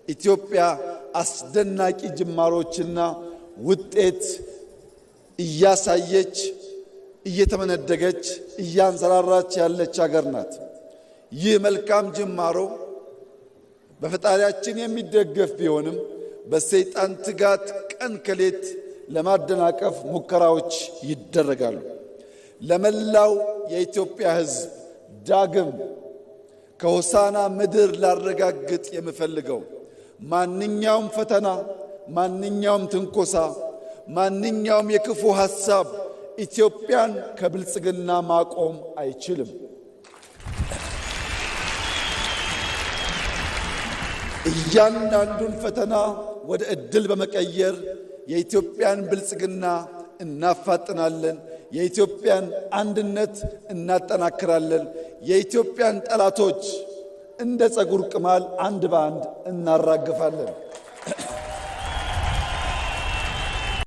ኢትዮጵያ አስደናቂ ጅማሮችና ውጤት እያሳየች እየተመነደገች እያንሰራራች ያለች ሀገር ናት። ይህ መልካም ጅማሮ በፈጣሪያችን የሚደገፍ ቢሆንም በሰይጣን ትጋት ቀን ከሌት ለማደናቀፍ ሙከራዎች ይደረጋሉ። ለመላው የኢትዮጵያ ሕዝብ ዳግም ከሆሳና ምድር ላረጋግጥ የምፈልገው ማንኛውም ፈተና፣ ማንኛውም ትንኮሳ፣ ማንኛውም የክፉ ሐሳብ ኢትዮጵያን ከብልጽግና ማቆም አይችልም። እያንዳንዱን ፈተና ወደ ዕድል በመቀየር የኢትዮጵያን ብልጽግና እናፋጥናለን። የኢትዮጵያን አንድነት እናጠናክራለን። የኢትዮጵያን ጠላቶች እንደ ጸጉር ቅማል አንድ በአንድ እናራግፋለን።